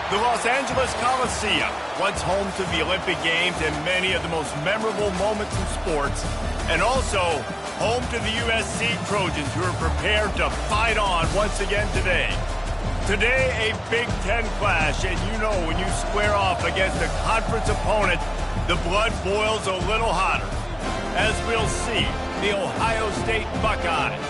The Los Angeles Coliseum, once home to the Olympic Games and many of the most memorable moments in sports, and also home to the USC Trojans, who are prepared to fight on once again today. Today, a Big Ten clash, and you know when you square off against a conference opponent, the blood boils a little hotter. As we'll see, the Ohio State Buckeyes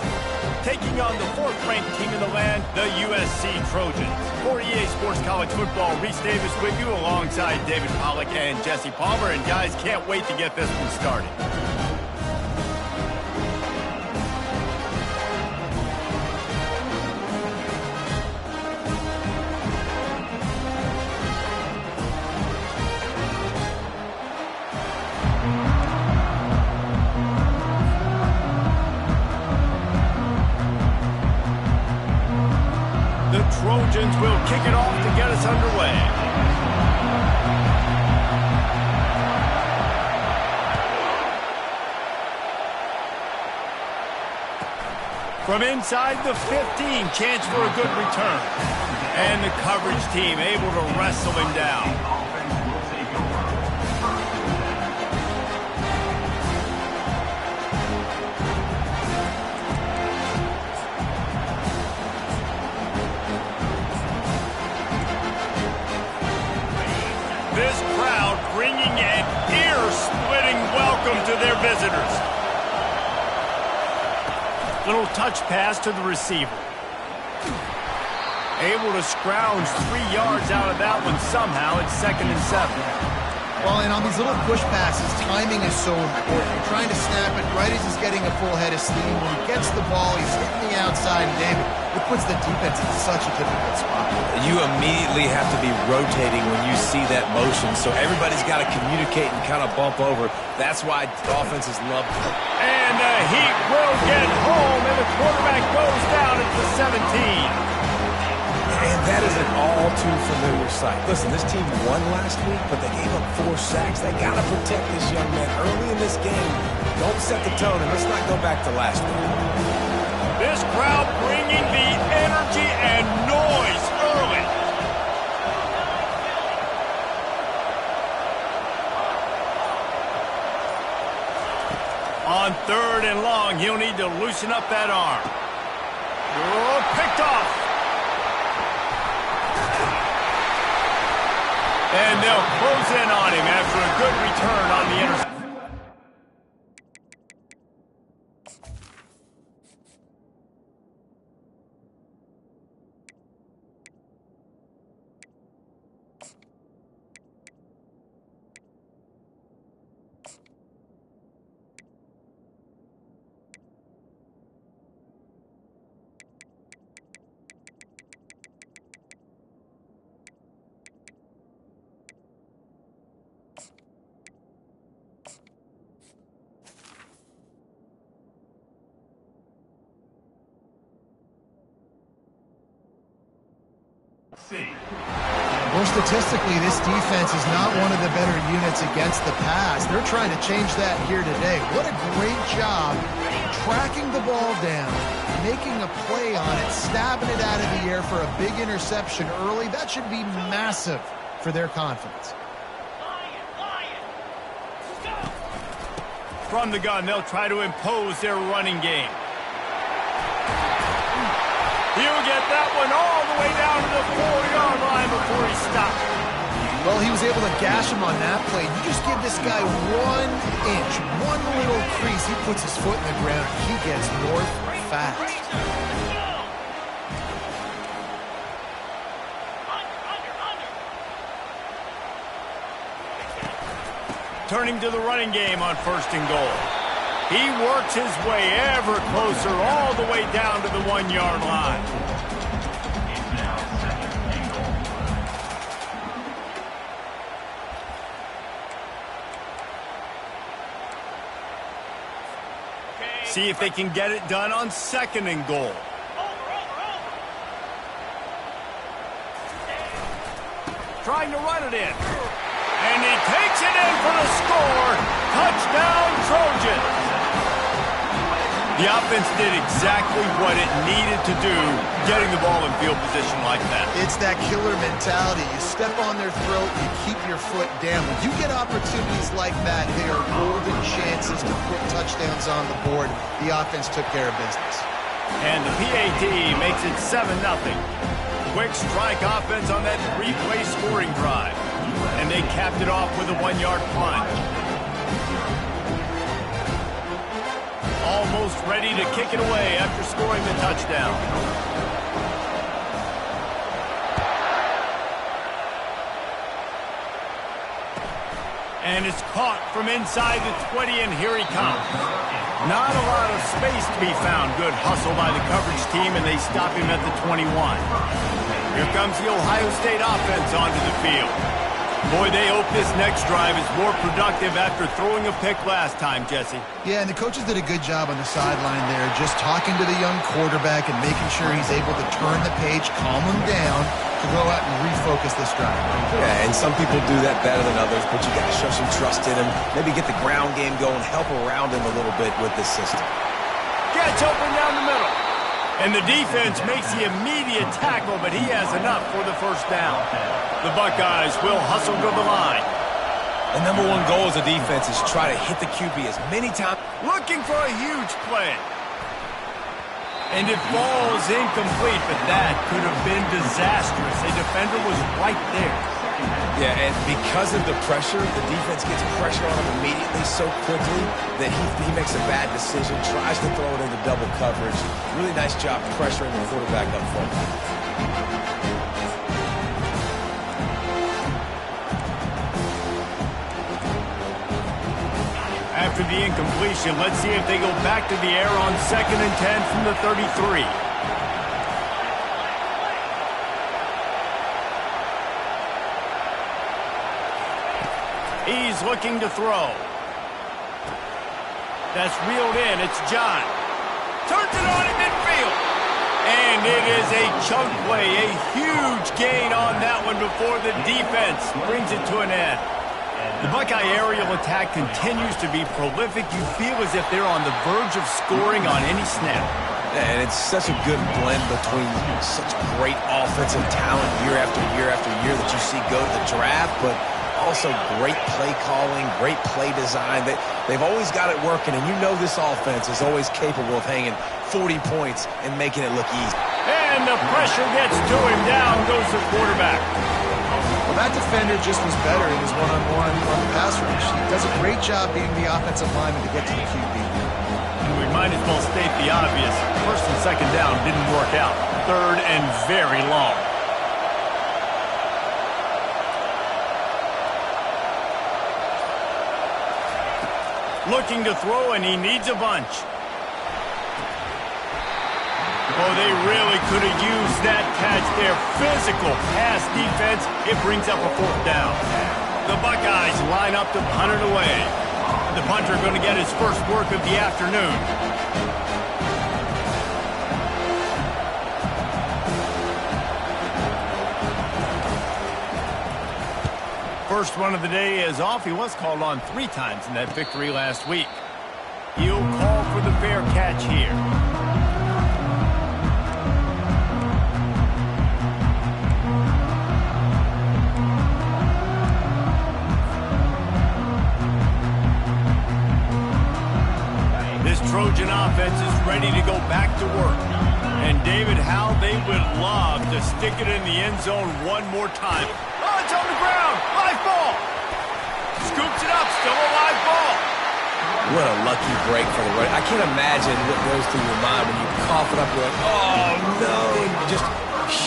taking on the 4th-ranked team in the land, the USC Trojans. For EA Sports College Football, Reese Davis with you alongside David Pollack and Jesse Palmer. And guys, can't wait to get this one started. Trojans will kick it off to get us underway. From inside the 15, chance for a good return. And the coverage team able to wrestle him down. This crowd bringing an ear-splitting welcome to their visitors. Little touch pass to the receiver. Able to scrounge 3 yards out of that one somehow. It's 2nd and 7. Well, and on these little push passes, timing is so important. You're trying to snap it right as he's getting a full head of steam. When he gets the ball, he's hitting the outside, and David, it puts the defense in such a difficult spot. You immediately have to be rotating when you see that motion, so everybody's got to communicate and kind of bump over. That's why offenses love it. And the Heat will get home, and the quarterback goes down at the 17. And that is an all-too-familiar sight. Listen, this team won last week, but they gave up 4 sacks. They got to protect this young man early in this game. Don't set the tone, and let's not go back to last week. This crowd bringing the energy and noise early. On 3rd and long, he'll need to loosen up that arm. Oh, picked off. And they'll close in on him after a good return on the interception. More statistically, this defense is not one of the better units against the pass. They're trying to change that here today. What a great job tracking the ball down, making a play on it, stabbing it out of the air for a big interception early. That should be massive for their confidence. From the gun, they'll try to impose their running game. He'll get that one all the way down to the 4-yard line before he stopped. Well, he was able to gash him on that play. You just give this guy 1 inch, one little crease, he puts his foot in the ground, he gets north fast. Turning to the running game on 1st and goal. He works his way ever closer all the way down to the 1-yard line. See if they can get it done on 2nd and goal. Trying to run it in. And he takes it in for the score. Touchdown, Trojans. The offense did exactly what it needed to do, getting the ball in field position like that. It's that killer mentality. You step on their throat, you keep your foot down. When you get opportunities like that, they are golden chances to put touchdowns on the board. The offense took care of business. And the PAT makes it 7-0. Quick strike offense on that 3-play scoring drive. And they capped it off with a 1-yard plunge. Almost ready to kick it away after scoring the touchdown. And it's caught from inside the 20, and here he comes. Not a lot of space to be found. Good hustle by the coverage team, and they stop him at the 21. Here comes the Ohio State offense onto the field. Boy, they hope this next drive is more productive after throwing a pick last time, Jesse. Yeah, and the coaches did a good job on the sideline there, just talking to the young quarterback and making sure he's able to turn the page, calm him down, to go out and refocus this drive. Yeah, and some people do that better than others, but you got to show some trust in him, maybe get the ground game going, help around him a little bit with this system. Gets open down the middle. And the defense makes the immediate tackle, but he has enough for the first down. The Buckeyes will hustle to the line. The number one goal as a defense is try to hit the QB as many times. Looking for a huge play. And it falls incomplete, but that could have been disastrous. A defender was right there. Yeah, and because of the pressure, the defense gets pressure on him immediately so quickly that he makes a bad decision, tries to throw it into double coverage. Really nice job pressuring the quarterback up front. After the incompletion, let's see if they go back to the air on 2nd and 10 from the 33. He's looking to throw. That's reeled in. It's John. Turns it on in midfield. And it is a chunk play, a huge gain on that one before the defense brings it to an end. The Buckeye aerial attack continues to be prolific. You feel as if they're on the verge of scoring on any snap. And it's such a good blend between such great offensive talent year after year after year that you see go to the draft, but also great play calling, great play design. They've always got it working, and you know this offense is always capable of hanging 40 points and making it look easy. And the pressure gets to him. Down goes the quarterback. Well, that defender just was better in his one-on-one on the pass rush. He does a great job being the offensive lineman to get to the QB. We might as well state the obvious. 1st and 2nd down didn't work out. 3rd and very long. Looking to throw, and he needs a bunch. Oh, they really could have used that catch there. Physical pass defense. It brings up a 4th down. The Buckeyes line up to punt it away. The punter going to get his first work of the afternoon. First run of the day is off. He was called on 3 times in that victory last week. He'll call for the fair catch here. This Trojan offense is ready to go back to work. And David, how they would love to stick it in the end zone one more time. Oh, it's on the ground. Live ball. Scoops it up. Still a live ball. What a lucky break for the right. I can't imagine what goes through your mind when you cough it up. You're like, oh, no. Just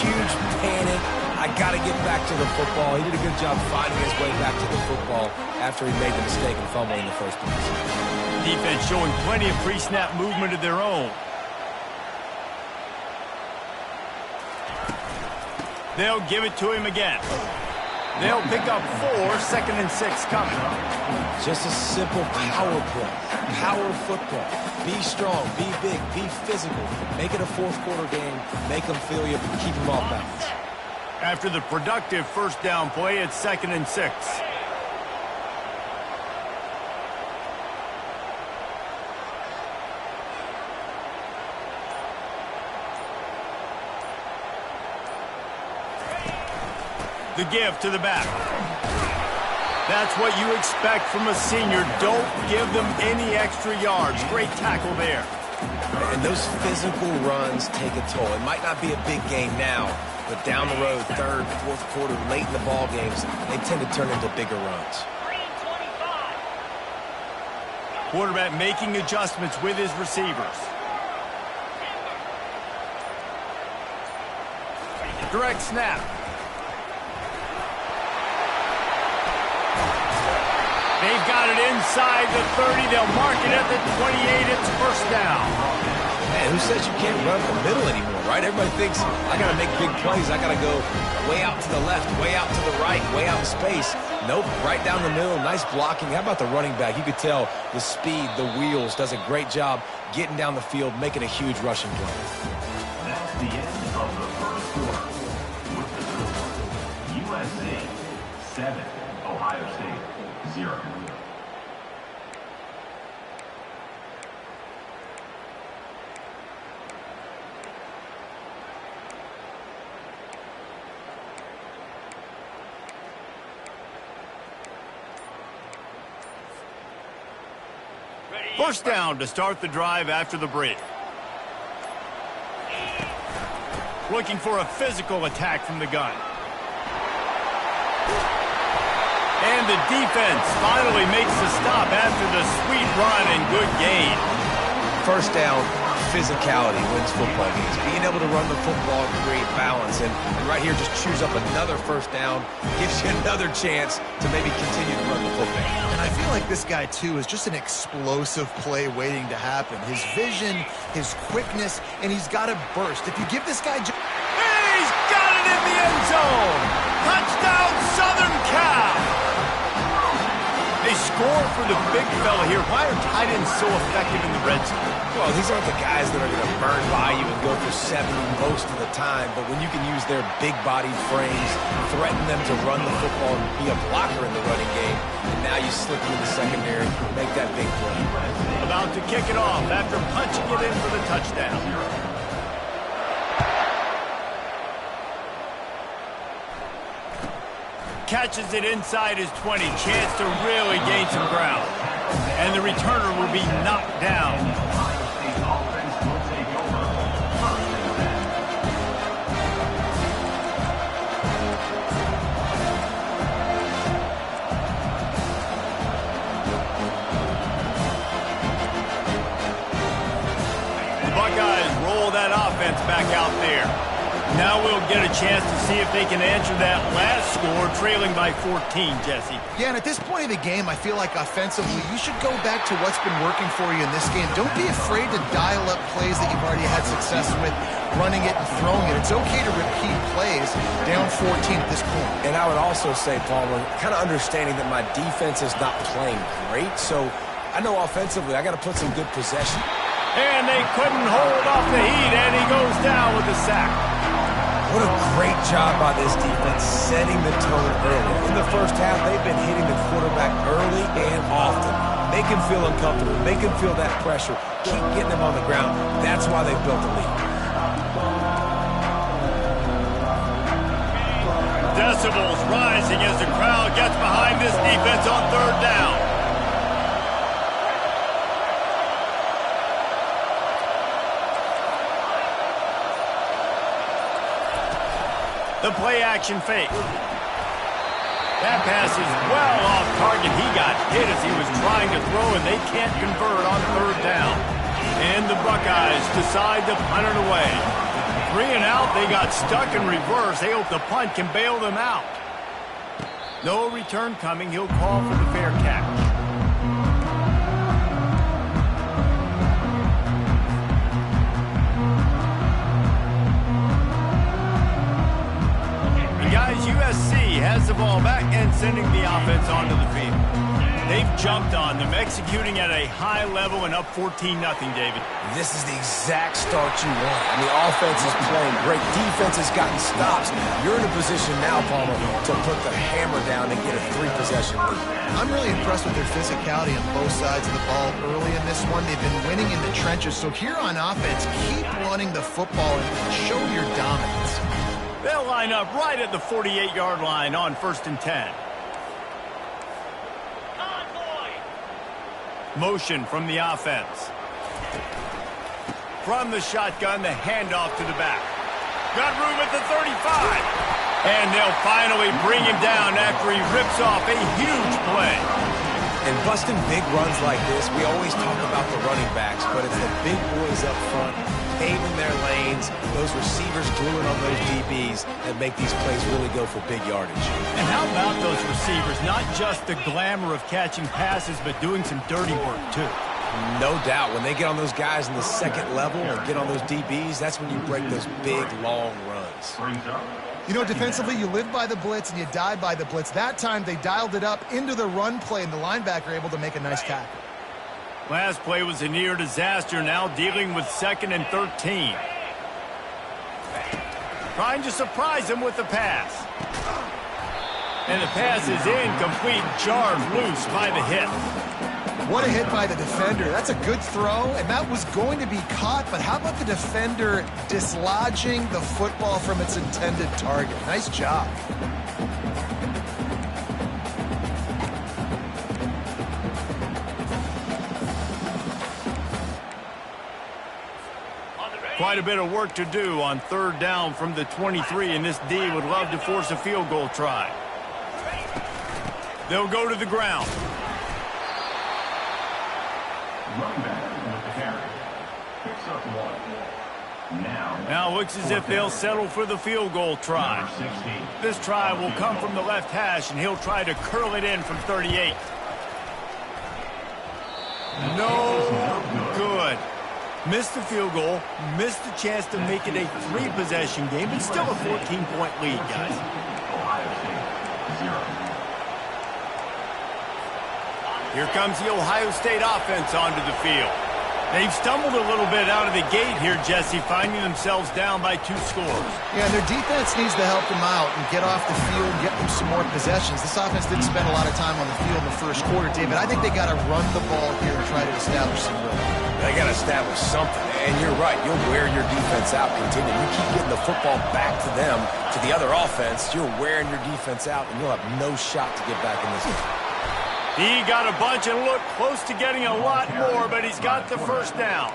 huge panic. I got to get back to the football. He did a good job finding his way back to the football after he made the mistake and fumble in the first place. Defense showing plenty of pre-snap movement of their own. They'll give it to him again. They'll pick up 4, 2nd and 6 coming. Just a simple power play. Power football. Be strong, be big, be physical. Make it a 4th quarter game. Make them feel you, keep them off balance. After the productive first down play, it's 2nd and 6. The give to the back. That's what you expect from a senior. Don't give them any extra yards. Great tackle there. And those physical runs take a toll. It might not be a big game now, but down the road, third, fourth quarter, late in the ball games, they tend to turn into bigger runs. Quarterback making adjustments with his receivers. Direct snap. They've got it inside the 30. They'll mark it at the 28. It's first down. Man, who says you can't run the middle anymore, right? Everybody thinks, I got to make big plays. I got to go way out to the left, way out to the right, way out in space. Nope, right down the middle. Nice blocking. How about the running back? You could tell the speed, the wheels, does a great job getting down the field, making a huge rushing play. That's the end of the first quarter. With the score, USC 7, Ohio State 0. First down to start the drive after the break. Looking for a physical attack from the gun. And the defense finally makes the stop after the sweet run and good gain. First down, physicality wins football games. Being able to run the football and create balance. And right here, just choose up another first down, gives you another chance to maybe continue to run the football. And I feel like this guy, too, is just an explosive play waiting to happen. His vision, his quickness, and he's got to burst. If you give this guy... He's got it in the end zone! Touchdown, Southern Cal! They score for the big fella here. Why are tight ends so effective in the red zone? Well, these aren't the guys that are going to burn by you and go for 70 most of the time, but when you can use their big-bodied frames, threaten them to run the football and be a blocker in the running game, and now you slip into the secondary, make that big play. About to kick it off after punching it in for the touchdown. Catches it inside his 20. Chance to really gain some ground. And the returner will be knocked down. The Buckeyes roll that offense back out there. Now we'll get a chance to see if they can answer that last score, trailing by 14, Jesse. Yeah, and at this point of the game, I feel like offensively, you should go back to what's been working for you in this game. Don't be afraid to dial up plays that you've already had success with, running it and throwing it. It's okay to repeat plays down 14 at this point. And I would also say, Palmer, kind of understanding that my defense is not playing great, so I know offensively I got to put some good possession. And they couldn't hold off the heat, and he goes down with the sack. What a great job by this defense setting the tone early. In the first half, they've been hitting the quarterback early and often. Make him feel uncomfortable. Make him feel that pressure. Keep getting him on the ground. That's why they've built the lead. Decibels rising as the crowd gets behind this defense on third down. The play-action fake. That pass is well off target. He got hit as he was trying to throw, and they can't convert on third down. And the Buckeyes decide to punt it away. 3 and out, they got stuck in reverse. They hope the punt can bail them out. No return coming. He'll call for the fair catch. USC has the ball back and sending the offense onto the field. They've jumped on them, executing at a high level and up 14-0, David. This is the exact start you want. And the offense is playing great. Defense has gotten stops. You're in a position now, Palmer, to put the hammer down and get a 3-possession lead. I'm really impressed with their physicality on both sides of the ball early in this one. They've been winning in the trenches. So here on offense, keep running the football and show your dominance. They'll line up right at the 48-yard line on 1st and 10. Motion from the offense. From the shotgun, the handoff to the back. Got room at the 35. And they'll finally bring him down after he rips off a huge play. And busting big runs like this, we always talk about the running backs, but it's the big boys up front, paving their lanes, those receivers gluing on those DBs that make these plays really go for big yardage. And how about those receivers? Not just the glamour of catching passes, but doing some dirty work, too. No doubt. When they get on those guys in the second level and get on those DBs, that's when you break those big, long runs. You know, defensively, you live by the blitz and you die by the blitz. That time, they dialed it up into the run play, and the linebacker able to make a nice tackle. Last play was a near disaster, now dealing with 2nd and 13. Trying to surprise him with the pass. And the pass is incomplete, jarred loose by the hit. What a hit by the defender. That's a good throw, and that was going to be caught, but how about the defender dislodging the football from its intended target? Nice job. Quite a bit of work to do on 3rd down from the 23, and this D would love to force a field goal try. They'll go to the ground. Running back with the carry. Picks up 1. Now looks as if they'll settle for the field goal try. This try will come from the left hash, and he'll try to curl it in from 38. No good. Missed the field goal, missed the chance to make it a 3-possession game, but still a 14-point lead, guys. Ohio State, 0. Here comes the Ohio State offense onto the field. They've stumbled a little bit out of the gate here, Jesse, finding themselves down by 2 scores. Yeah, their defense needs to help them out and get off the field and get them some more possessions. This offense didn't spend a lot of time on the field in the first quarter, David. I think they got to run the ball here and try to establish some rhythm. They got to establish something. And you're right. You'll wear your defense out continuing. You keep getting the football back to them, to the other offense, you're wearing your defense out, and you'll have no shot to get back in this game. He got a bunch and looked close to getting a lot more, but he's got the 1st down.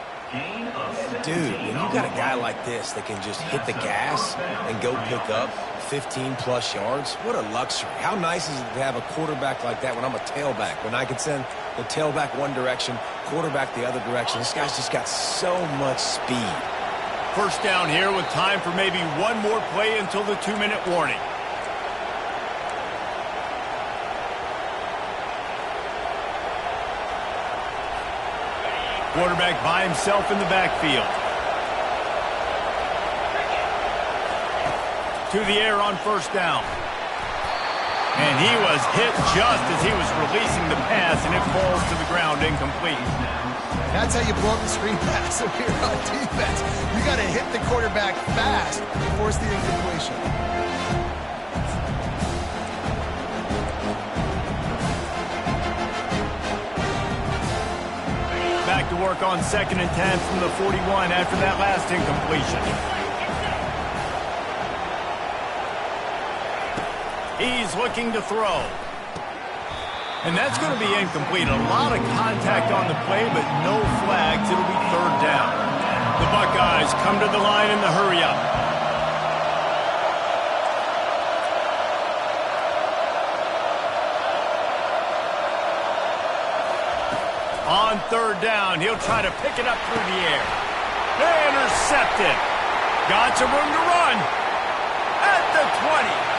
Dude, when you got a guy like this that can just hit the gas and go pick up 15-plus yards, what a luxury. How nice is it to have a quarterback like that when I'm a tailback, when I can send the tailback one direction, quarterback the other direction. This guy's just got so much speed. 1st down here with time for maybe one more play until the 2-minute warning. Quarterback by himself in the backfield. To the air on 1st down. And he was hit just as he was releasing the pass, and it falls to the ground incomplete. That's how you blow up the screen pass if you're on defense. You got to hit the quarterback fast to force the incompletion. Back to work on 2nd and 10 from the 41 after that last incompletion. He's looking to throw. And that's going to be incomplete. A lot of contact on the play, but no flags. It'll be 3rd down. The Buckeyes come to the line in the hurry-up. On 3rd down, he'll try to pick it up through the air. Intercepted. Got some room to run. At the 20.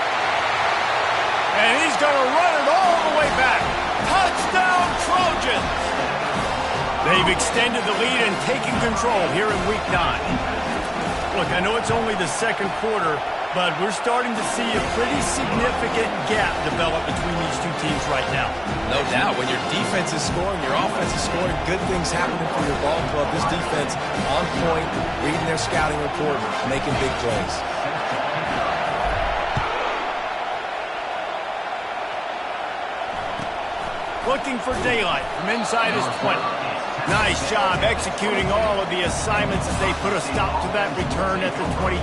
And he's going to run it all the way back. Touchdown, Trojans! They've extended the lead and taken control here in Week 9. Look, I know it's only the 2nd quarter, but we're starting to see a pretty significant gap develop between these two teams right now. No doubt. When your defense is scoring, your offense is scoring, good things happening for your ball club. This defense on point, reading their scouting report, making big plays. Looking for daylight from inside his 20. Nice job executing all of the assignments as they put a stop to that return at the 22.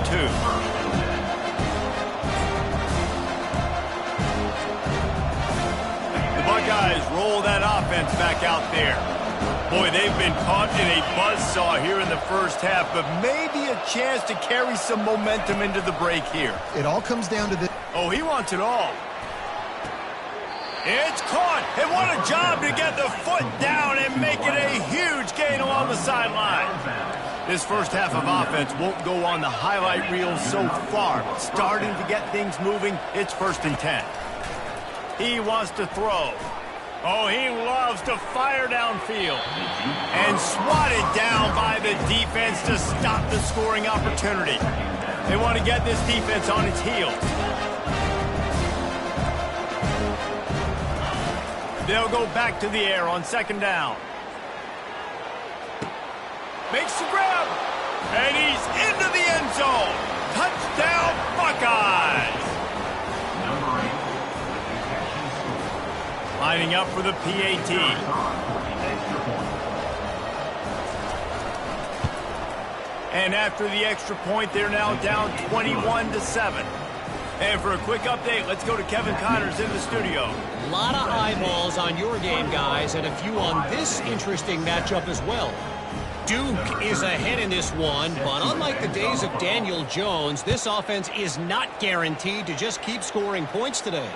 offense back out there. Boy, they've been caught in a buzzsaw here in the first half, but maybe a chance to carry some momentum into the break here. It all comes down to this. Oh, he wants it all. It's caught, and what a job to get the foot down and make it a huge gain along the sideline. This first half of offense won't go on the highlight reel so far, but starting to get things moving, it's 1st and 10. He wants to throw. Oh, he loves to fire downfield. And swatted down by the defense to stop the scoring opportunity. They want to get this defense on its heels. They'll go back to the air on 2nd down. Makes the grab. And he's into the end zone. Touchdown, Buckeyes. Lining up for the PAT. And after the extra point, they're now down 21-7. And for a quick update, let's go to Kevin Connors in the studio. A lot of eyeballs on your game, guys, and a few on this interesting matchup as well. Duke is ahead in this one, but unlike the days of Daniel Jones, this offense is not guaranteed to just keep scoring points today.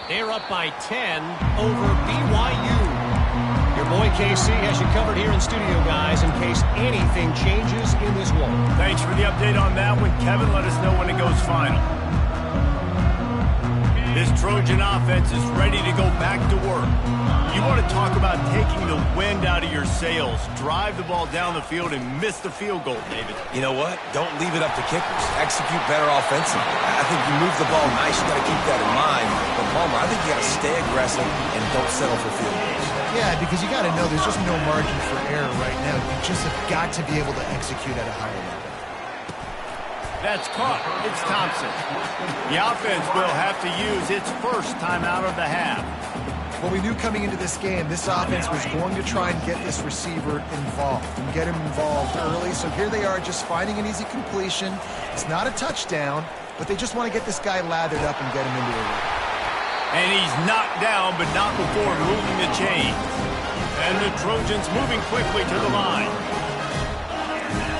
They're up by 10 over BYU. Your boy KC has you covered here in studio, guys, in case anything changes in this one. Thanks for the update on that one, Kevin. Let us know when it goes final. This Trojan offense is ready to go back to work. You want to talk about taking the wind out of your sails. Drive the ball down the field and miss the field goal, David. You know what? Don't leave it up to kickers. Execute better offensively. I think you move the ball nice. You got to keep that in mind. But Palmer, I think you got to stay aggressive and don't settle for field goals. Yeah, because you got to know there's just no margin for error right now. You just have got to be able to execute at a higher level. That's caught. It's Thompson. The offense will have to use its first timeout of the half. Well, we knew coming into this game, this offense was going to try and get this receiver involved and get him involved early. So here they are just finding an easy completion. It's not a touchdown, but they just want to get this guy lathered up and get him into a rhythm. And he's knocked down, but not before moving the chain. And the Trojans moving quickly to the line.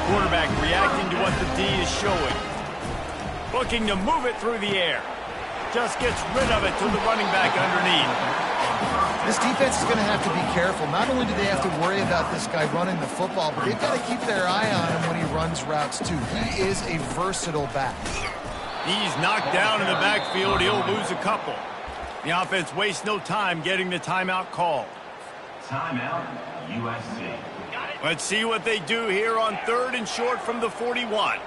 Quarterback reacting to what the D is showing. Looking to move it through the air. Just gets rid of it to the running back underneath. This defense is going to have to be careful. Not only do they have to worry about this guy running the football, but they've got to keep their eye on him when he runs routes too. He is a versatile back. He's knocked down in the backfield. He'll lose a couple. The offense wastes no time getting the timeout call. Timeout, USC. Let's see what they do here on 3rd and short from the 41.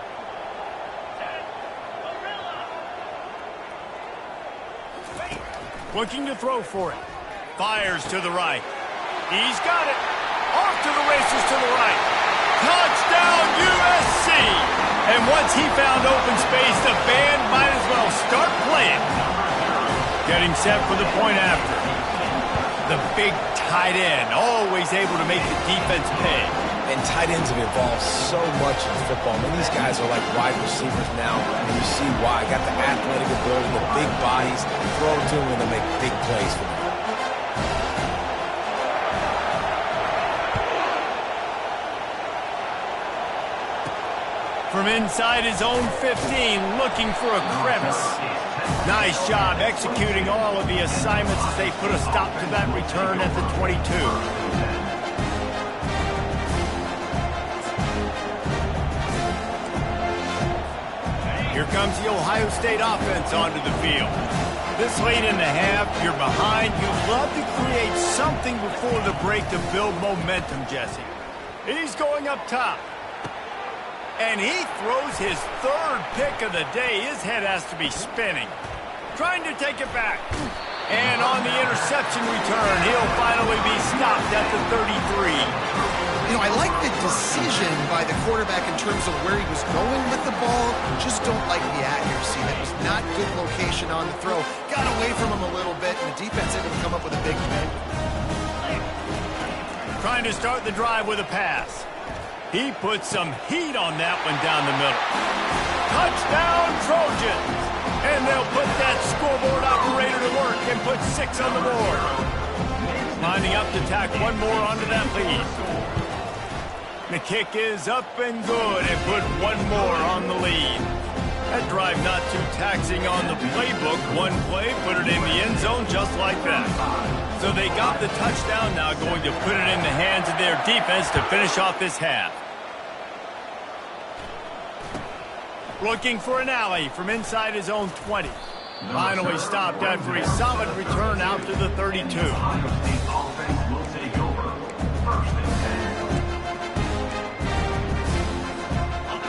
Looking to throw for it. Fires to the right. He's got it. Off to the races to the right. Touchdown, USC! And once he found open space, the band might as well start playing. Getting set for the point after. The big tight end, always able to make the defense pay. And tight ends have evolved so much in football. I mean, these guys are like wide receivers now, and you see why. Got the athletic ability, the big bodies, throw to them, and they make big plays for them. From inside his own 15, looking for a crevice. Nice job executing all of the assignments as they put a stop to that return at the 22. Here comes the Ohio State offense onto the field. This late in the half, you're behind. You'd love to create something before the break to build momentum, Jesse. He's going up top. And he throws his 3rd pick of the day. His head has to be spinning. Trying to take it back. And on the interception return, he'll finally be stopped at the 33. You know, I like the decision by the quarterback in terms of where he was going with the ball. Just don't like the accuracy. That was not good location on the throw. Got away from him a little bit, and the defense able to come up with a big play. Trying to start the drive with a pass. He put some heat on that one down the middle. Touchdown, Trojans! And they'll put that scoreboard operator to work and put 6 on the board. Lining up to tack one more onto that lead. The kick is up and good and put one more on the lead. That drive not too taxing on the playbook. One play, put it in the end zone just like that. So they got the touchdown, now going to put it in the hands of their defense to finish off this half. Looking for an alley from inside his own 20. Finally stopped after a solid return out to the 32. Ohio State offense will take over. 1st and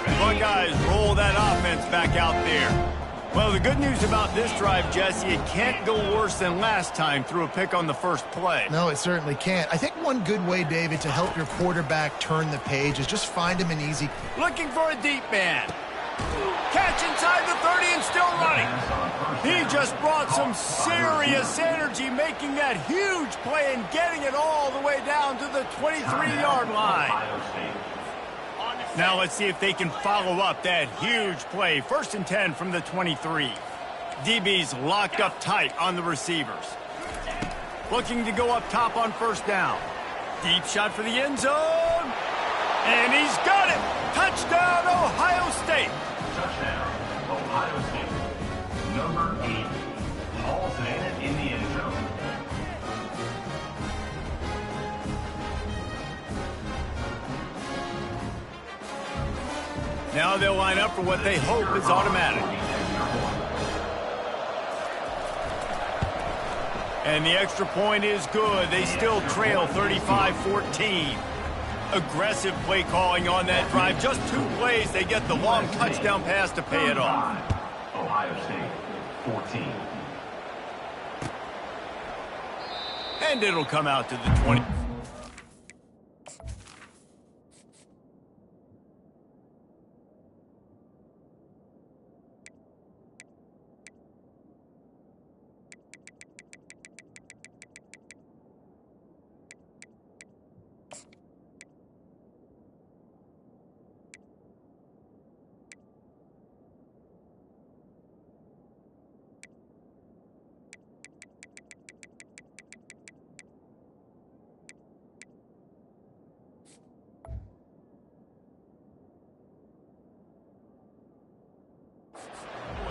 10. Buckeyes roll that offense back out there. Well, the good news about this drive, Jesse, it can't go worse than last time through a pick on the first play. No, it certainly can't. I think one good way, David, to help your quarterback turn the page is just find him an easy... Looking for a deep man. Catch inside the 30 and still running. He just brought some serious energy making that huge play and getting it all the way down to the 23-yard line. Now let's see if they can follow up that huge play. 1st and 10 from the 23. DB's locked up tight on the receivers. Looking to go up top on 1st down. Deep shot for the end zone. And he's got it. Touchdown, Ohio State. Touchdown, Ohio State. Number 8 hauls it in the end zone. Now they'll line up for what they hope is automatic. And the extra point is good. They still trail 35-14. Aggressive play calling on that drive. Just 2 plays, they get the long touchdown pass to pay it off. Ohio State, 14. And it'll come out to the 20.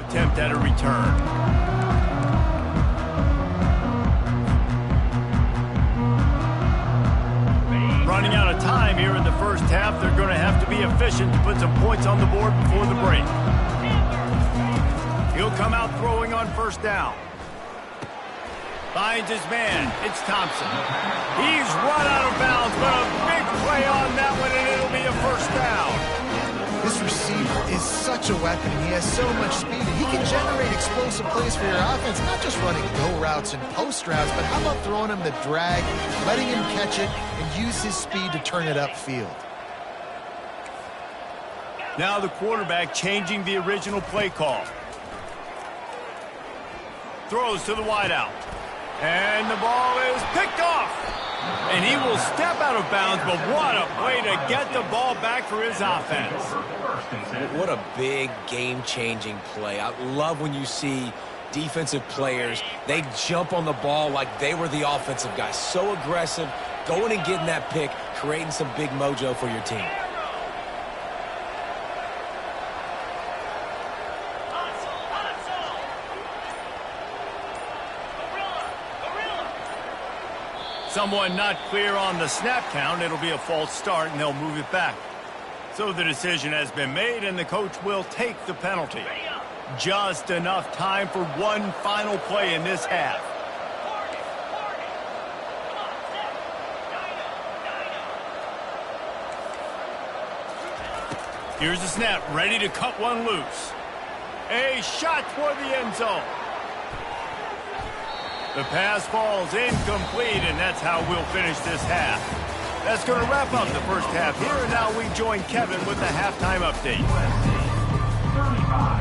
Attempt at a return. Running out of time here in the first half. They're going to have to be efficient to put some points on the board before the break. He'll come out throwing on 1st down. Finds his man. It's Thompson. He's run out of bounds, but a big play on that one, and it'll be a 1st down. This receiver is such a weapon. He has so much speed. And he can generate explosive plays for your offense, not just running go routes and post routes, but how about throwing him the drag, letting him catch it, and use his speed to turn it upfield. Now the quarterback changing the original play call. Throws to the wideout. And the ball is picked off. And he will step out of bounds, but what a play to get the ball back for his offense. What a big game-changing play. I love when you see defensive players, they jump on the ball like they were the offensive guys. So aggressive, going and getting that pick, creating some big mojo for your team. Someone not clear on the snap count. It'll be a false start, and they'll move it back. So the decision has been made, and the coach will take the penalty. Just enough time for one final play in this half. Here's the snap, ready to cut one loose. A shot toward the end zone. The pass falls incomplete, and that's how we'll finish this half. That's going to wrap up the first half here, and now we join Kevin with the halftime update. 35,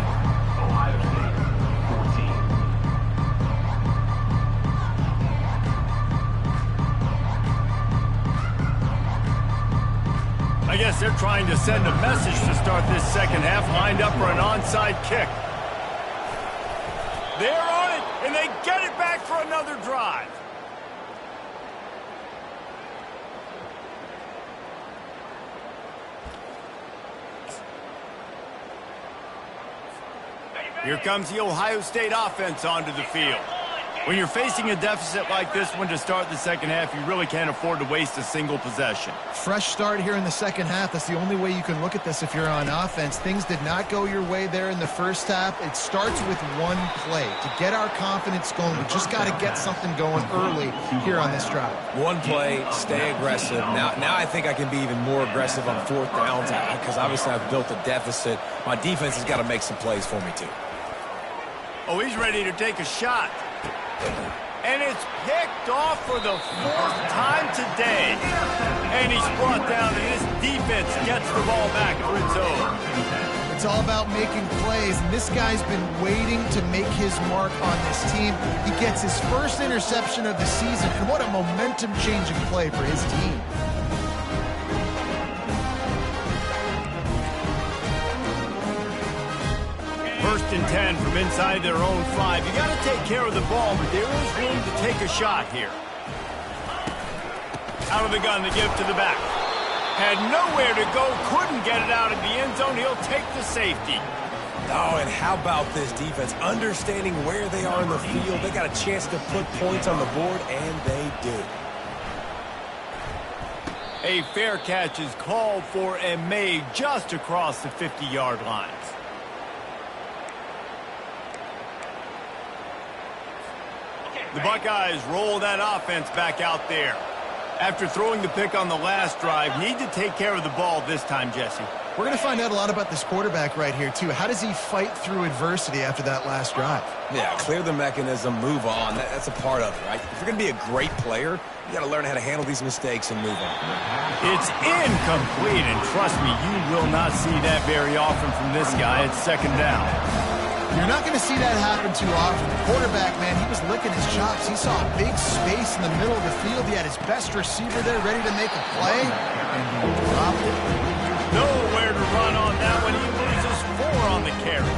Ohio State, 14. I guess they're trying to send a message to start this second half, lined up for an onside kick. They're on it, and they get it back for another drive. Here comes the Ohio State offense onto the field. When you're facing a deficit like this one to start the second half, you really can't afford to waste a single possession. Fresh start here in the second half. That's the only way you can look at this if you're on offense. Things did not go your way there in the first half. It starts with one play. To get our confidence going, we just got to get something going early here on this drive. One play, stay aggressive. Now I think I can be even more aggressive on fourth downs because obviously I've built a deficit. My defense has got to make some plays for me too. Oh, he's ready to take a shot. And it's picked off for the fourth time today. And he's brought down, and his defense gets the ball back for its own. It's all about making plays, and this guy's been waiting to make his mark on this team. He gets his first interception of the season, and what a momentum-changing play for his team. First and 10 from inside their own 5. You got to take care of the ball, but there is room to take a shot here. Out of the gun to give to the back. Had nowhere to go, couldn't get it out of the end zone. He'll take the safety. Oh, and how about this defense? Understanding where they are in the field. They got a chance to put points on the board, and they do. A fair catch is called for and made just across the 50-yard lines. The Buckeyes roll that offense back out there. After throwing the pick on the last drive, need to take care of the ball this time, Jesse. We're going to find out a lot about this quarterback right here, too. How does he fight through adversity after that last drive? Yeah, clear the mechanism, move on. That's a part of it, right? If you're going to be a great player, you got to learn how to handle these mistakes and move on. It's incomplete, and trust me, you will not see that very often from this guy. It's second down. You're not going to see that happen too often. The quarterback, man, he was licking his chops. He saw a big space in the middle of the field. He had his best receiver there ready to make a play, and he dropped it. Nowhere to run on that one. He loses 4 on the carry.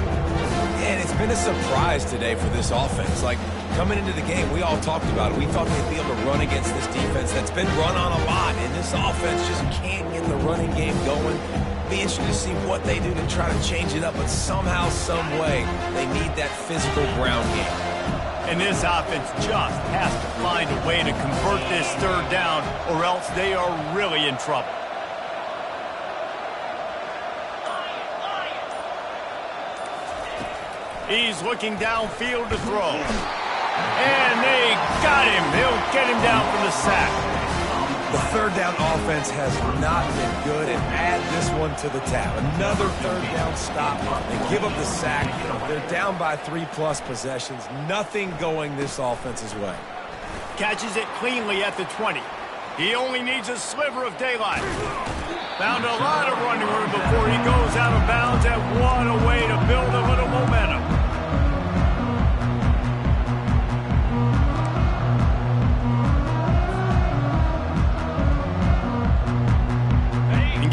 And it's been a surprise today for this offense. Like, coming into the game, we all talked about it. We thought they'd be able to run against this defense that's been run on a lot, and this offense just can't get the running game going. Be interested to see what they do to try to change it up, but somehow, some way, they need that physical ground game. And this offense just has to find a way to convert this third down, or else they are really in trouble. He's looking downfield to throw. And they got him. He'll get him down for the sack. The third down offense has not been good, and add this one to the tab. Another third down stop. They give up the sack. They're down by 3+ possessions. Nothing going this offense's way. Catches it cleanly at the 20. He only needs a sliver of daylight. Found a lot of running room before he goes out of bounds, and what a way to build a little momentum.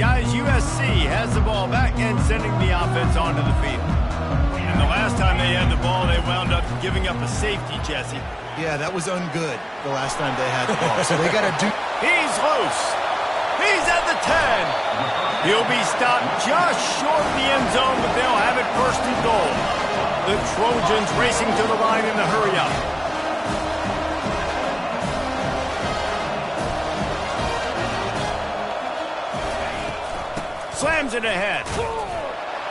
Guys, USC has the ball back and sending the offense onto the field. And the last time they had the ball, they wound up giving up a safety, Jesse. Yeah, that was ungood the last time they had the ball. So they got to do... He's loose. He's at the 10. He'll be stopped just short of the end zone, but they'll have it first and goal. The Trojans racing to the line in the hurry-up. Slams it ahead.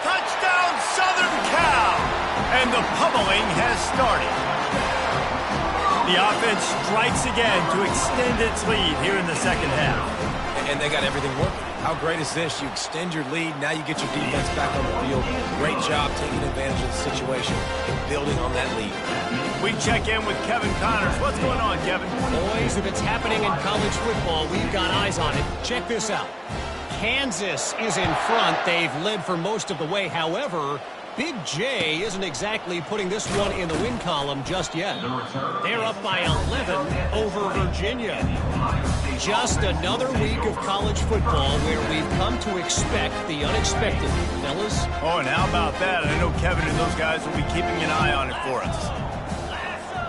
Touchdown, Southern Cal! And the pummeling has started. The offense strikes again to extend its lead here in the second half. And they got everything working. How great is this? You extend your lead, now you get your defense back on the field. Great job taking advantage of the situation and building on that lead. We check in with Kevin Connors. What's going on, Kevin? Boys, if it's happening in college football, we've got eyes on it. Check this out. Kansas is in front. They've led for most of the way. However, Big J isn't exactly putting this one in the win column just yet. They're up by 11 over Virginia. Just another week of college football where we've come to expect the unexpected, fellas. Oh, and how about that? I know Kevin and those guys will be keeping an eye on it for us.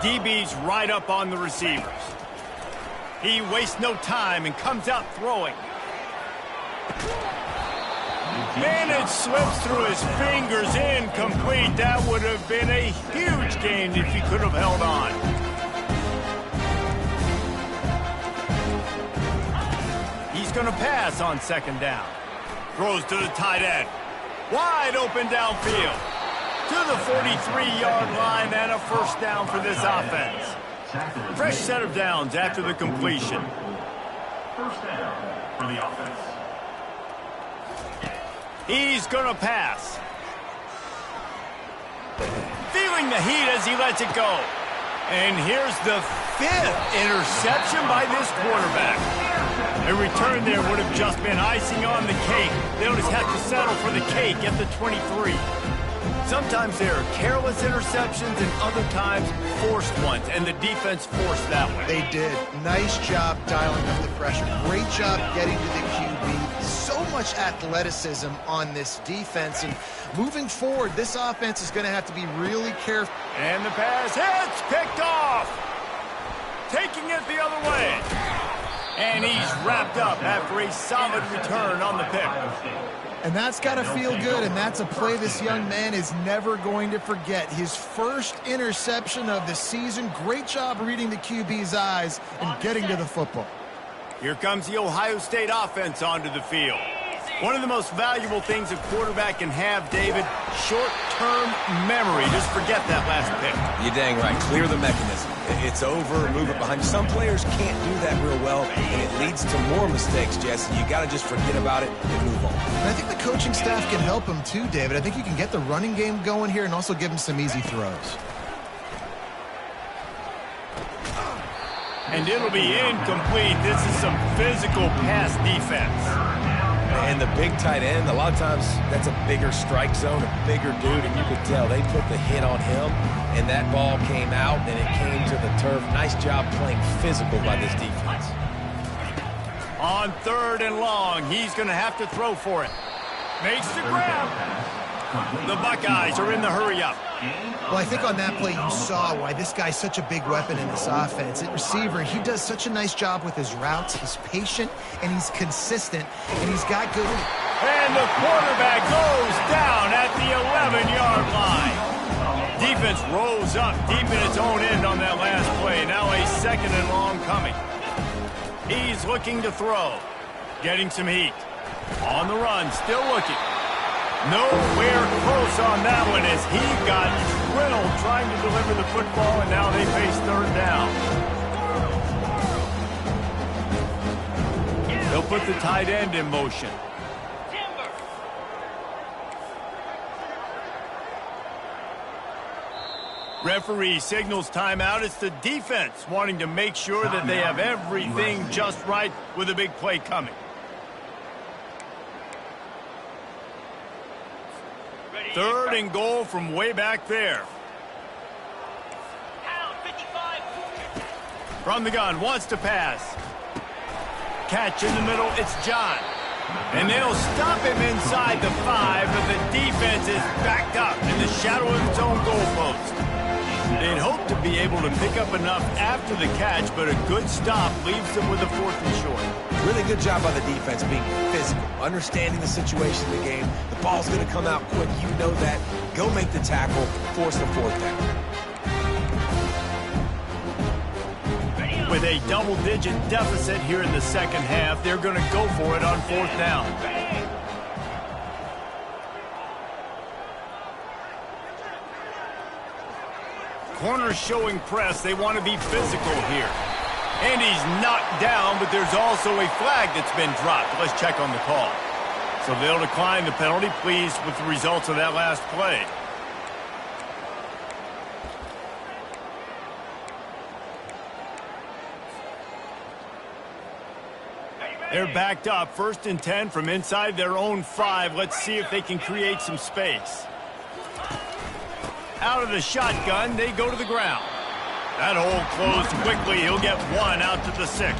DB's right up on the receivers. He wastes no time and comes out throwing. And it slips through his fingers, incomplete. That would have been a huge gain if he could have held on. He's going to pass on second down. Throws to the tight end. Wide open downfield. To the 43-yard line and a first down for this offense. Fresh set of downs after the completion. First down for the offense. He's going to pass. Feeling the heat as he lets it go. And here's the 5th interception by this quarterback. A return there would have just been icing on the cake. They'll just have to settle for the cake at the 23. Sometimes there are careless interceptions and other times forced ones, and the defense forced that one. They did. Nice job dialing up the pressure. Great job getting to the QB. So much athleticism on this defense, and moving forward, this offense is going to have to be really careful. And the pass hits, picked off. Taking it the other way. And he's wrapped up after a solid return on the pick. And that's got to feel good, and that's a play this young man is never going to forget. His first interception of the season. Great job reading the QB's eyes and getting to the football. Here comes the Ohio State offense onto the field. One of the most valuable things a quarterback can have, David, short-term memory. Just forget that last pick. You're dang right. Clear the mechanism. It's over, move it behind you. Some players can't do that real well, and it leads to more mistakes, Jesse. You got to just forget about it and move on. And I think the coaching staff can help him too, David. I think you can get the running game going here and also give him some easy throws. And it'll be incomplete. This is some physical pass defense. And the big tight end, a lot of times that's a bigger strike zone, a bigger dude, and you could tell they put the hit on him, and that ball came out, and it came to the turf. Nice job playing physical by this defense. On 3rd and long, he's going to have to throw for it. Makes the grab. The Buckeyes are in the hurry-up. Well, I think on that play you saw why this guy's such a big weapon in this offense. At receiver, he does such a nice job with his routes. He's patient, and he's consistent, and he's got good... And the quarterback goes down at the 11-yard line. Defense rolls up deep in its own end on that last play. Now a 2nd and long coming. He's looking to throw. Getting some heat. On the run, still looking. Nowhere close on that one as he got drilled trying to deliver the football, and now they face 3rd down. They'll put the tight end in motion. Referee signals timeout. It's the defense wanting to make sure that they have everything just right with a big play coming. 3rd and goal from way back there. From the gun, wants to pass. Catch in the middle, it's John. And they'll stop him inside the 5, but the defense is backed up in the shadow of its own goalpost. They'd hope to be able to pick up enough after the catch, but a good stop leaves them with a 4th and short. Really good job by the defense being physical, understanding the situation in the game. The ball's going to come out quick. You know that. Go make the tackle, force the 4th down. With a double-digit deficit here in the 2nd half, they're going to go for it on 4th down. Corners showing press. They want to be physical here. And he's knocked down, but there's also a flag that's been dropped. Let's check on the call. So they'll decline the penalty, pleased with the results of that last play. They're backed up, 1st and 10 from inside their own 5. Let's see if they can create some space. Out of the shotgun, they go to the ground. That hole closed quickly. He'll get 1 out to the 6.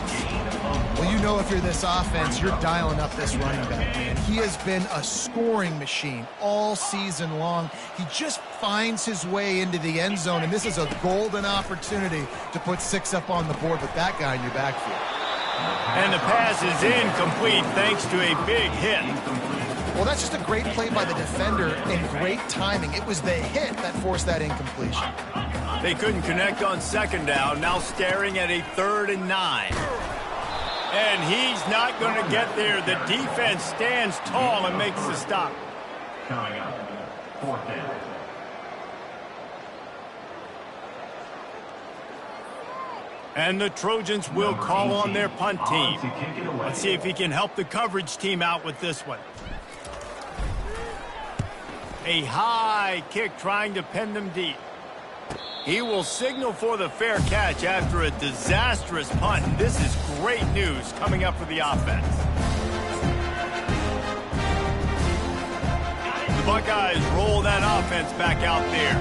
Well, you know if you're this offense, you're dialing up this running back, man. He has been a scoring machine all season long. He just finds his way into the end zone, and this is a golden opportunity to put 6 up on the board with that guy in your backfield. And the pass is incomplete thanks to a big hit. Well, that's just a great play by the defender and great timing. It was the hit that forced that incompletion. They couldn't connect on second down, now staring at a 3rd and 9. And he's not going to get there. The defense stands tall and makes the stop. Coming up, 4th down. And the Trojans will call on their punt team. Let's see if he can help the coverage team out with this one. A high kick trying to pin them deep. He will signal for the fair catch after a disastrous punt. This is great news coming up for the offense. The Buckeyes roll that offense back out there.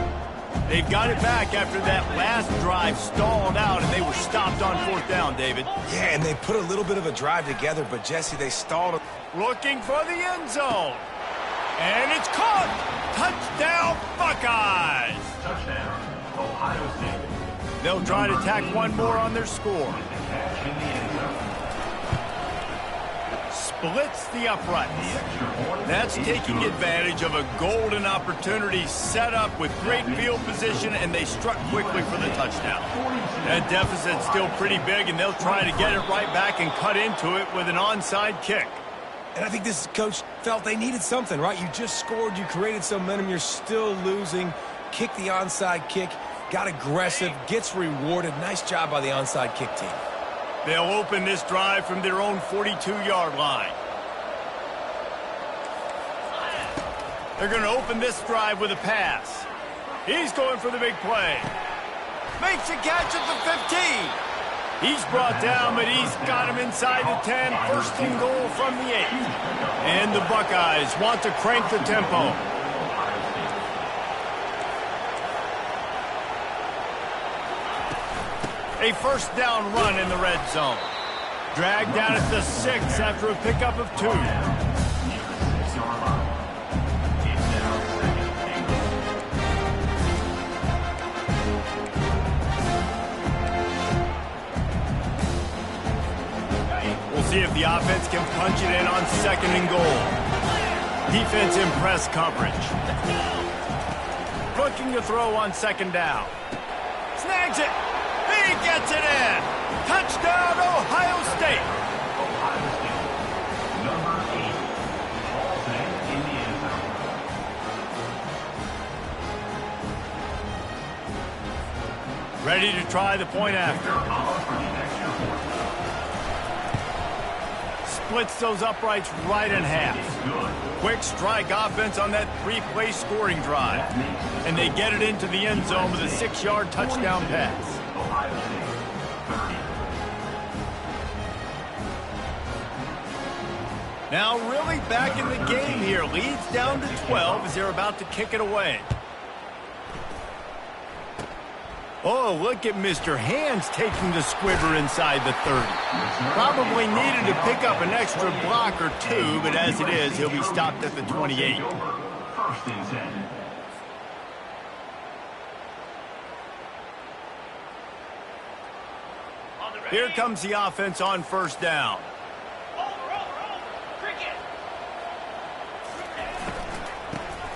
They've got it back after that last drive stalled out, and they were stopped on 4th down, David. Yeah, and they put a little bit of a drive together, but, Jesse, they stalled. Looking for the end zone. And it's caught. Touchdown, Buckeyes. Touchdown, Ohio State. They'll try to tack one more on their score. Catch in the end zone. Splits the uprights. That's taking advantage of a golden opportunity set up with great field position, and they struck quickly for the touchdown. That deficit's still pretty big, and they'll try to get it right back and cut into it with an onside kick. And I think this coach felt they needed something, right? You just scored, you created some momentum, you're still losing. Kick the onside kick, got aggressive, gets rewarded. Nice job by the onside kick team. They'll open this drive from their own 42-yard line. They're going to open this drive with a pass. He's going for the big play. Makes a catch at the 15. He's brought down, but he's got him inside the 10. 1st and goal from the 8. And the Buckeyes want to crank the tempo. A 1st down run in the red zone. Dragged down at the 6 after a pickup of 2. We'll see if the offense can punch it in on 2nd and goal. Defense in press coverage. Looking to throw on 2nd down. Snags it. He gets it in. Touchdown, Ohio State. Ohio State. Number 8. Falls in the end zone. Ready to try the point after. Splits those uprights right in half. Quick strike offense on that 3-play scoring drive. And they get it into the end zone with a 6-yard touchdown pass. Ohio State, 30. Now really back in the game here. Leads down to 12 as they're about to kick it away. Oh, look at Mr. Hands taking the squibber inside the 30. Probably needed to pick up an extra block or 2, but as it is, he'll be stopped at the 28. 1st and 10. Here comes the offense on 1st down.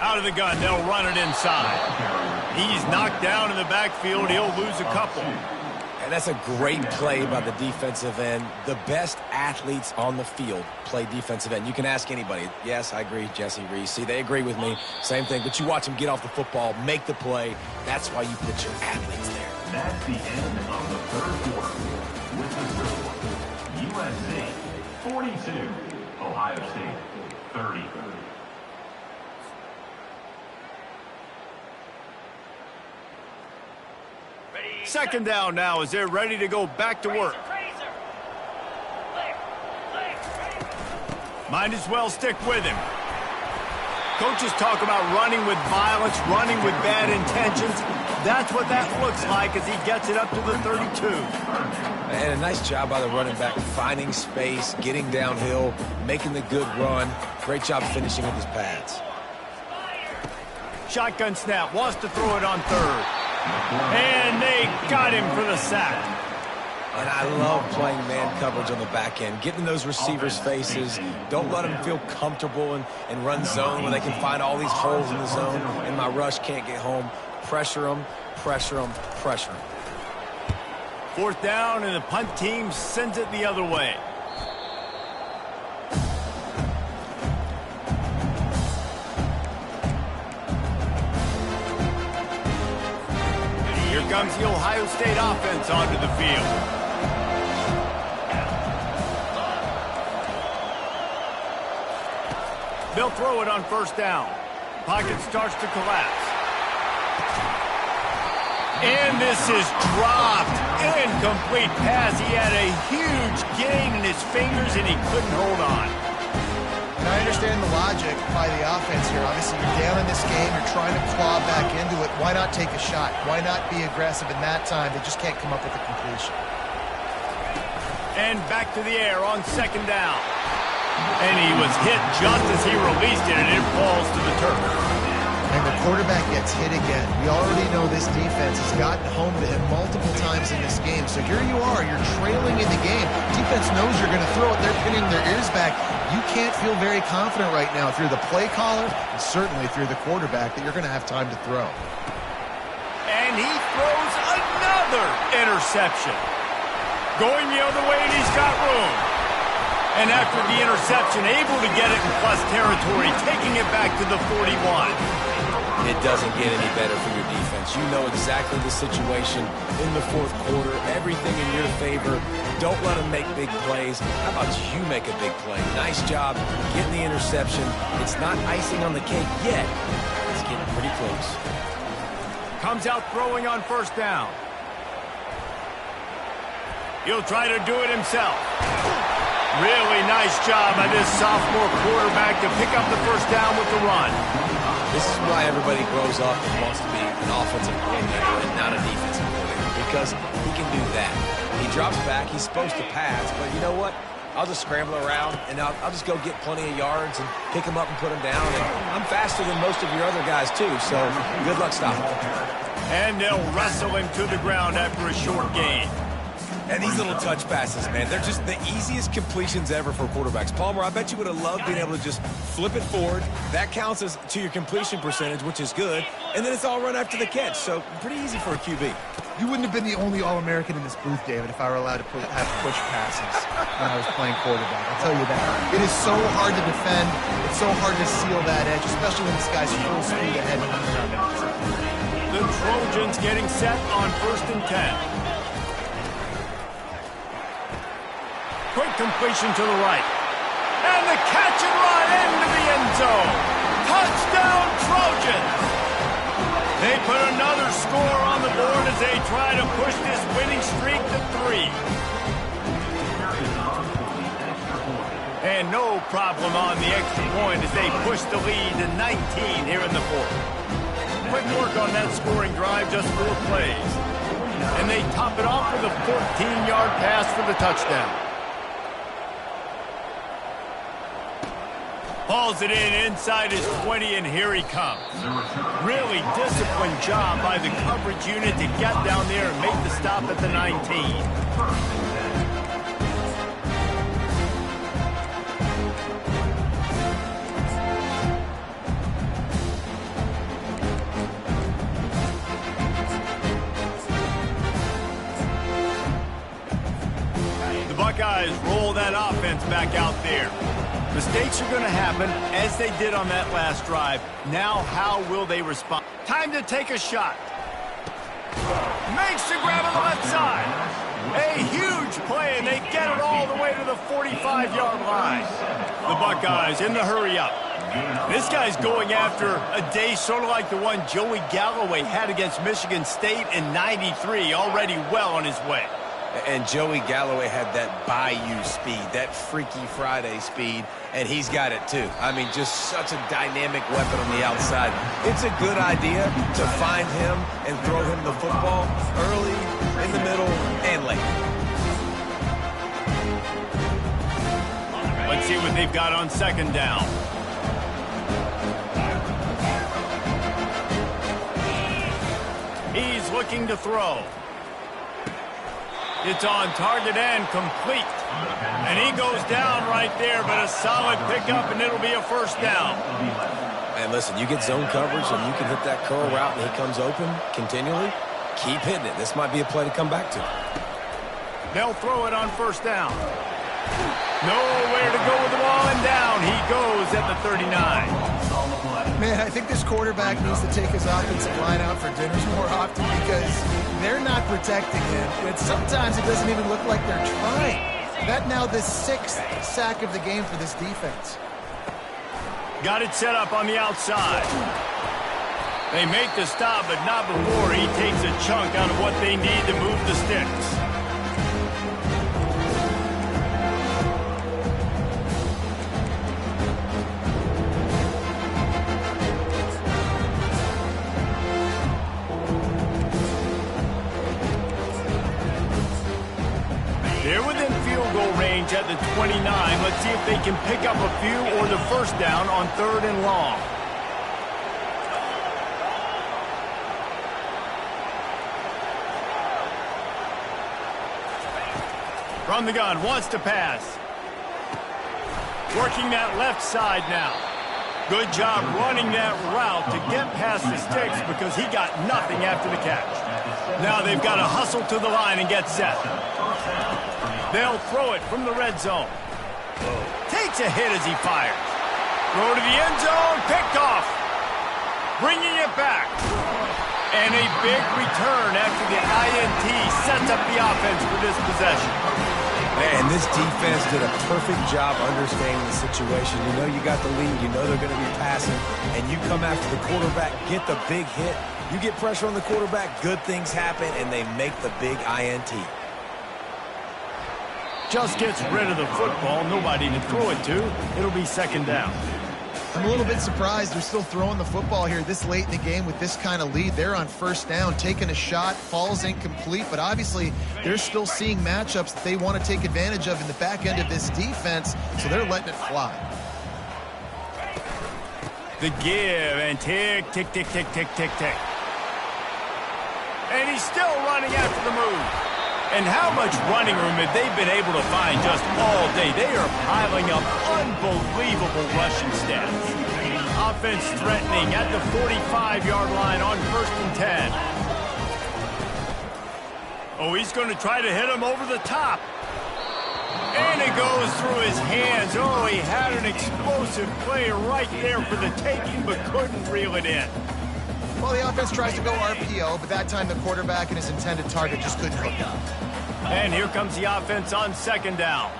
Out of the gun, they'll run it inside. He's knocked down in the backfield. He'll lose a couple. And that's a great play by the defensive end. The best athletes on the field play defensive end. You can ask anybody. Yes, I agree, Jesse Reese. See, they agree with me. Same thing. But you watch them get off the football, make the play. That's why you put your athletes there. That's the end of the 3rd quarter. With the score, USC 42, Ohio State 30. Second down now as they're ready to go back to work. Might as well stick with him. Coaches talk about running with violence, running with bad intentions. That's what that looks like as he gets it up to the 32. And a nice job by the running back, finding space, getting downhill, making the good run. Great job finishing with his pads. Shotgun snap, wants to throw it on 3rd. And they got him for the sack. And I love playing man coverage on the back end, getting in those receivers' faces. Don't let them feel comfortable and run zone where they can find all these holes in the zone and my rush can't get home. Pressure them, pressure them, pressure them. 4th down, and the punt team sends it the other way. Here comes the Ohio State offense onto the field. They'll throw it on 1st down. Pocket starts to collapse. And this is dropped. Incomplete pass. He had a huge gain in his fingers, and he couldn't hold on. And I understand the logic by the offense here. Obviously, you're down in this game. You're trying to claw back into it. Why not take a shot? Why not be aggressive in that time? They just can't come up with a completion. And back to the air on 2nd down. And he was hit just as he released it, and it falls to the turf. And the quarterback gets hit again. We already know this defense has gotten home to him multiple times in this game. So here you are, you're trailing in the game. Defense knows you're going to throw it. They're pinning their ears back. You can't feel very confident right now through the play caller and certainly through the quarterback that you're going to have time to throw. And he throws another interception. Going the other way, and he's got room. And after the interception, able to get it in plus territory, taking it back to the 41. It doesn't get any better for your defense. You know exactly the situation in the 4th quarter, everything in your favor. Don't let them make big plays. How about you make a big play? Nice job getting the interception. It's not icing on the cake yet. It's getting pretty close. Comes out throwing on 1st down. He'll try to do it himself. Really nice job by this sophomore quarterback to pick up the 1st down with the run. This is why everybody grows up and wants to be an offensive coordinator and not a defensive coordinator, because he can do that. He drops back, he's supposed to pass, but you know what? I'll just scramble around, and I'll just go get plenty of yards and pick him up and put him down. And I'm faster than most of your other guys, too, so good luck stopping him. And they'll wrestle him to the ground after a short gain. And these little touch passes, man, they're just the easiest completions ever for quarterbacks. Palmer, I bet you would have loved being able to just flip it forward. That counts as to your completion percentage, which is good. And then it's all run after the catch, so pretty easy for a QB. You wouldn't have been the only All-American in this booth, David, if I were allowed to have push passes when I was playing quarterback. I'll tell you that. It is so hard to defend. It's so hard to seal that edge, especially when this guy's full speed ahead and coming around the outside. The Trojans getting set on 1st and 10. Quick completion to the right. And the catch and run into the end zone. Touchdown, Trojans! They put another score on the board as they try to push this winning streak to 3. And no problem on the extra point as they push the lead to 19 here in the 4th. Quick work on that scoring drive, just 4 plays. And they top it off with a 14-yard pass for the touchdown. Hauls it in inside his 20, and here he comes. Really disciplined job by the coverage unit to get down there and make the stop at the 19. The Buckeyes roll that offense back out there. Mistakes are going to happen, as they did on that last drive. Now, how will they respond? Time to take a shot. Makes the grab on the left side. A huge play, and they get it all the way to the 45-yard line. The Buckeyes in the hurry up. This guy's going after a day sort of like the one Joey Galloway had against Michigan State in '93, already well on his way. And Joey Galloway had that Bayou speed, that Freaky Friday speed, and he's got it too. I mean, just such a dynamic weapon on the outside. It's a good idea to find him and throw him the football early, in the middle, and late. Let's see what they've got on 2nd down. He's looking to throw. It's on target and complete. And he goes down right there, but a solid pickup, and it'll be a first down. And listen, you get zone coverage and you can hit that curl route and he comes open continually. Keep hitting it. This might be a play to come back to. They'll throw it on first down. Nowhere to go with the ball, and down he goes at the 39. Man, I think this quarterback needs to take his offensive line out for dinners more often because they're not protecting him. And sometimes it doesn't even look like they're trying. That now the 6th sack of the game for this defense. Got it set up on the outside. They make the stop, but not before he takes a chunk out of what they need to move the sticks. They're within field goal range at the 29. Let's see if they can pick up a few or the first down on 3rd and long. From the gun, wants to pass. Working that left side now. Good job running that route to get past the sticks because he got nothing after the catch. Now they've got to hustle to the line and get set. They'll throw it from the red zone. Takes a hit as he fires. Throw to the end zone, picked off. Bringing it back. And a big return after the INT sets up the offense for this possession. Man, this defense did a perfect job understanding the situation. You know you got the lead. You know they're going to be passing. And you come after the quarterback, get the big hit. You get pressure on the quarterback, good things happen, and they make the big INT. Just gets rid of the football. Nobody to throw it to. It'll be 2nd down. I'm a little bit surprised they're still throwing the football here this late in the game with this kind of lead. They're on 1st down, taking a shot, falls incomplete, but obviously they're still seeing matchups that they want to take advantage of in the back end of this defense, so they're letting it fly. The give, and tick, tick, tick, tick, tick, tick, tick. And he's still running after the move. And how much running room have they been able to find just all day? They are piling up unbelievable rushing stats. Offense threatening at the 45-yard line on 1st and 10. Oh, he's going to try to hit him over the top. And it goes through his hands. Oh, he had an explosive play right there for the taking, but couldn't reel it in. Well, the offense tries to go RPO, but that time the quarterback and his intended target just couldn't hook up. And here comes the offense on 2nd down.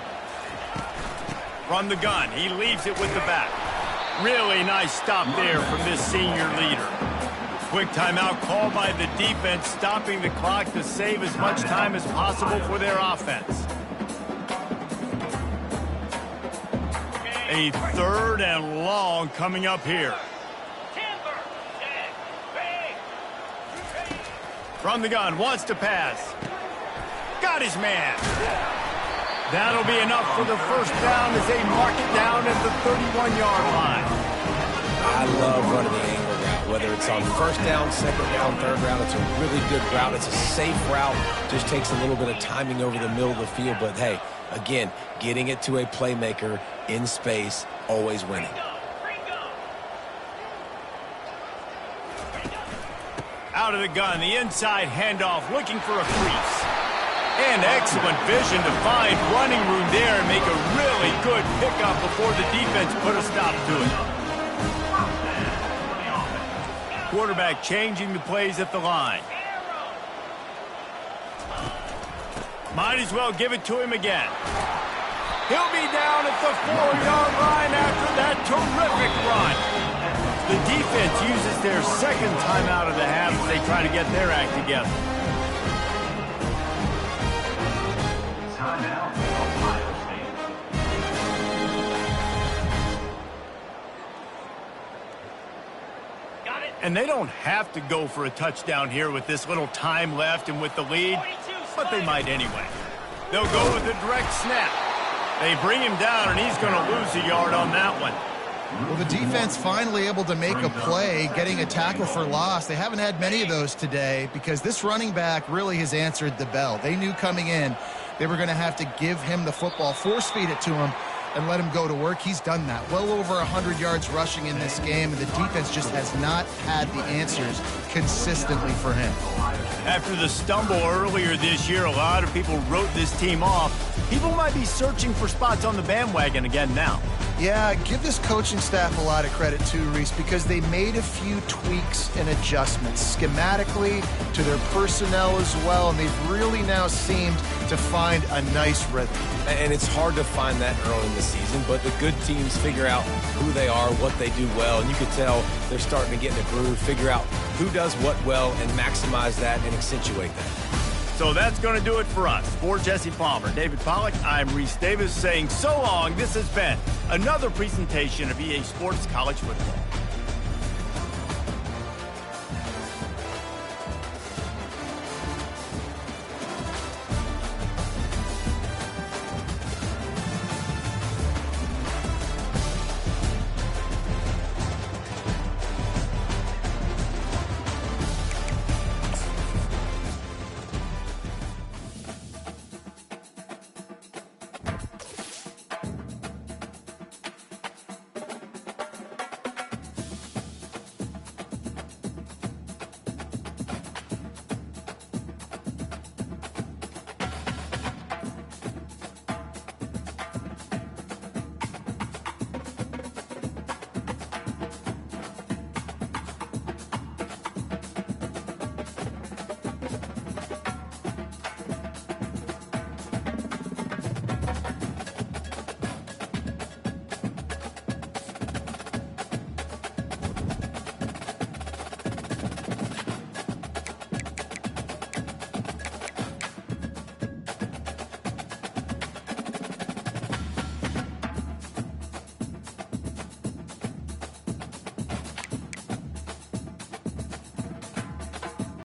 From the gun, he leaves it with the back. Really nice stop there from this senior leader. Quick timeout called by the defense, stopping the clock to save as much time as possible for their offense. A 3rd and long coming up here. From the gun, wants to pass. Got his man. That'll be enough for the first down as they mark it down at the 31-yard line. I love running the angle route, whether it's on 1st down, 2nd down, 3rd round. It's a really good route. It's a safe route. Just takes a little bit of timing over the middle of the field. But, hey, again, getting it to a playmaker in space, always winning. Out of the gun, the inside handoff, looking for a crease. And excellent vision to find running room there and make a really good pickup before the defense put a stop to it. Quarterback changing the plays at the line. Might as well give it to him again. He'll be down at the 4-yard line after that terrific run. The defense uses their 2nd timeout of the half as they try to get their act together. Timeout, Ohio State. Got it. And they don't have to go for a touchdown here with this little time left and with the lead, but they might anyway. They'll go with a direct snap. They bring him down, and he's going to lose a yard on that one. Well, the defense finally able to make a play, getting a tackle for loss. They haven't had many of those today because this running back really has answered the bell. They knew coming in they were going to have to give him the football, force feed it to him, and let him go to work. He's done that. Well over 100 yards rushing in this game, and the defense just has not had the answers consistently for him. After the stumble earlier this year, a lot of people wrote this team off. People might be searching for spots on the bandwagon again now. Yeah, give this coaching staff a lot of credit too, Reese, because they made a few tweaks and adjustments schematically to their personnel as well, and they've really now seemed to find a nice rhythm. And it's hard to find that early in the season, but the good teams figure out who they are, what they do well, and you can tell they're starting to get in a groove, figure out who does what well, and maximize that and accentuate that. So that's going to do it for us. For Jesse Palmer, David Pollack, I'm Reese Davis saying so long. This has been another presentation of EA Sports College Football.